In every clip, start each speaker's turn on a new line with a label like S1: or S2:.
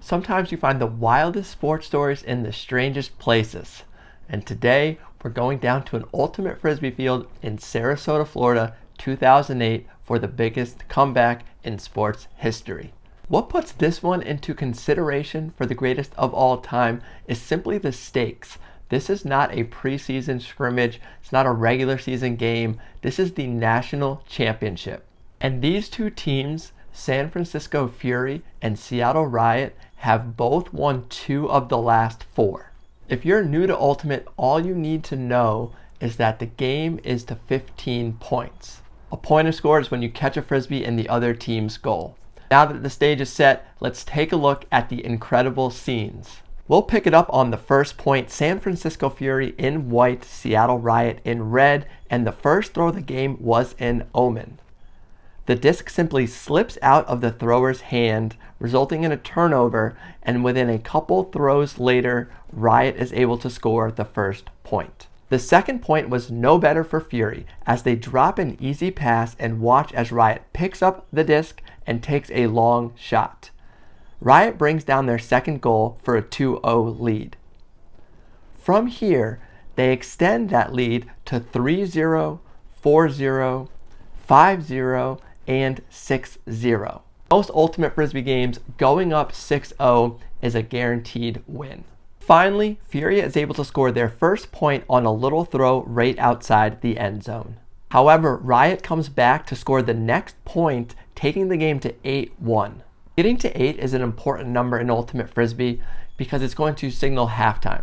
S1: Sometimes you find the wildest sports stories in the strangest places. And today, we're going down to an ultimate Frisbee field in Sarasota, Florida, 2008 for the biggest comeback in sports history. What puts this one into consideration for the greatest of all time is simply the stakes. This is not a preseason scrimmage. It's not a regular season game. This is the national championship. And these two teams, San Francisco Fury and Seattle Riot, have both won 2 of the last 4. If you're new to Ultimate, all you need to know is that the game is to 15 points. A point is scored is when you catch a Frisbee in the other team's goal. Now that the stage is set, let's take a look at the incredible scenes. We'll pick it up on the first point, San Francisco Fury in white, Seattle Riot in red, and the first throw of the game was an omen. The disc simply slips out of the thrower's hand, resulting in a turnover, and within a couple throws later, Riot is able to score the first point. The second point was no better for Fury, as they drop an easy pass and watch as Riot picks up the disc and takes a long shot. Riot brings down their second goal for a 2-0 lead. From here, they extend that lead to 3-0, 4-0, 5-0, and 6-0. Most Ultimate Frisbee games, going up 6-0 is a guaranteed win. Finally, Fury is able to score their first point on a little throw right outside the end zone. However, Riot comes back to score the next point, taking the game to 8-1. Getting to 8 is an important number in Ultimate Frisbee because it's going to signal halftime.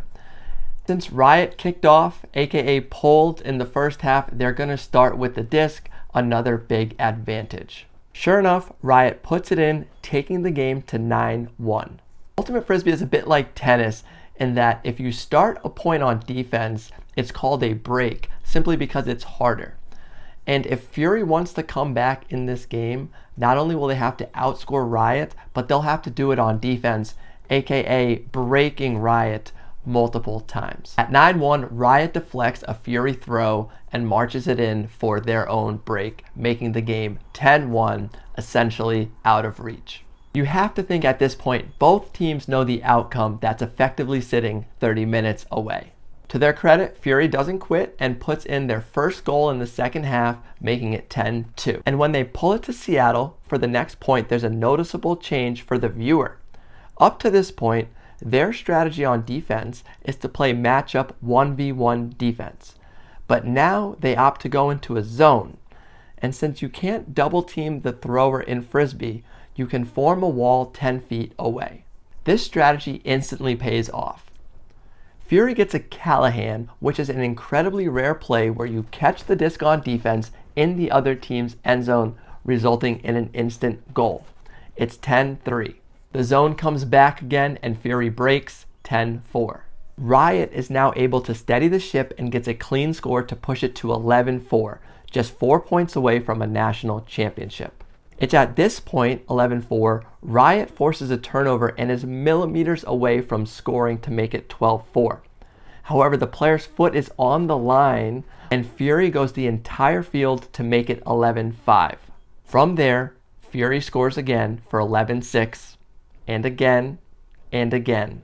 S1: Since Riot kicked off, aka pulled in the first half, they're going to start with the disc, another big advantage. Sure enough, Riot puts it in, taking the game to 9-1. Ultimate Frisbee is a bit like tennis in that if you start a point on defense, it's called a break simply because it's harder. And if Fury wants to come back in this game, not only will they have to outscore Riot, but they'll have to do it on defense, aka breaking Riot multiple times. At 9-1, Riot deflects a Fury throw and marches it in for their own break, making the game 10-1, essentially out of reach. You have to think at this point, both teams know the outcome that's effectively sitting 30 minutes away. To their credit, Fury doesn't quit and puts in their first goal in the second half, making it 10-2. And when they pull it to Seattle for the next point, there's a noticeable change for the viewer. Up to this point, their strategy on defense is to play matchup 1v1 defense. But now they opt to go into a zone. And since you can't double team the thrower in Frisbee, you can form a wall 10 feet away. This strategy instantly pays off. Fury gets a Callahan, which is an incredibly rare play where you catch the disc on defense in the other team's end zone, resulting in an instant goal. It's 10-3. The zone comes back again and Fury breaks 10-4. Riot is now able to steady the ship and gets a clean score to push it to 11-4, just 4 points away from a national championship. It's at this point, 11-4, Riot forces a turnover and is millimeters away from scoring to make it 12-4. However, the player's foot is on the line and Fury goes the entire field to make it 11-5. From there, Fury scores again for 11-6, and again, and again.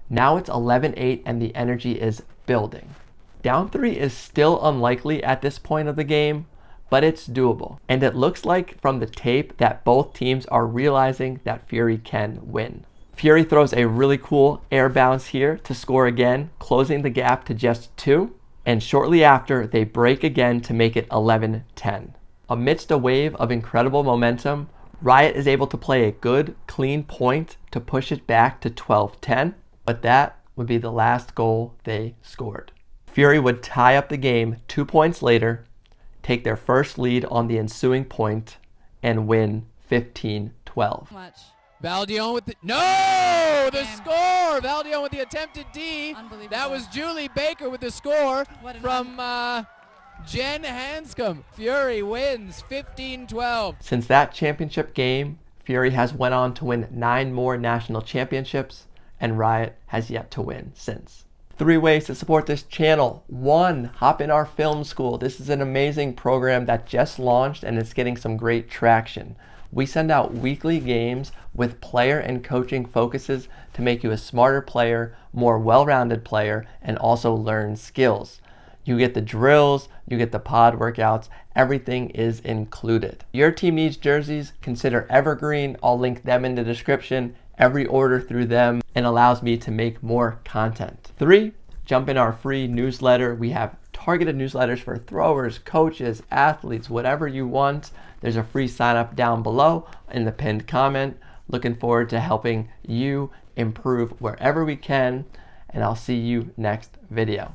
S1: Now it's 11-8 and the energy is building. Down 3 is still unlikely at this point of the game, but it's doable. And it looks like from the tape that both teams are realizing that Fury can win. Fury throws a really cool air bounce here to score again, closing the gap to just 2. And shortly after, they break again to make it 11-10. Amidst a wave of incredible momentum, Riot is able to play a good, clean point to push it back to 12-10, but that would be the last goal they scored. Fury would tie up the game 2 points later, take their first lead on the ensuing point, and win 15-12.
S2: Valdione with the the score! Valdione with the attempted D. That was Julie Baker with the score from Jen Hanscom. Fury wins 15-12.
S1: Since that championship game, Fury has went on to win 9 more national championships, and Riot has yet to win since. 3 ways to support this channel. 1, hop in our film school. This is an amazing program that just launched and it's getting some great traction. We send out weekly games with player and coaching focuses to make you a smarter player, more well-rounded player, and also learn skills. You get the drills, you get the pod workouts, everything is included. Your team needs jerseys, consider Evergreen. I'll link them in the description. Every order through them and allows me to make more content. 3, jump in our free newsletter. We have targeted newsletters for throwers, coaches, athletes, whatever you want. There's a free sign up down below in the pinned comment. Looking forward to helping you improve wherever we can, and I'll see you next video.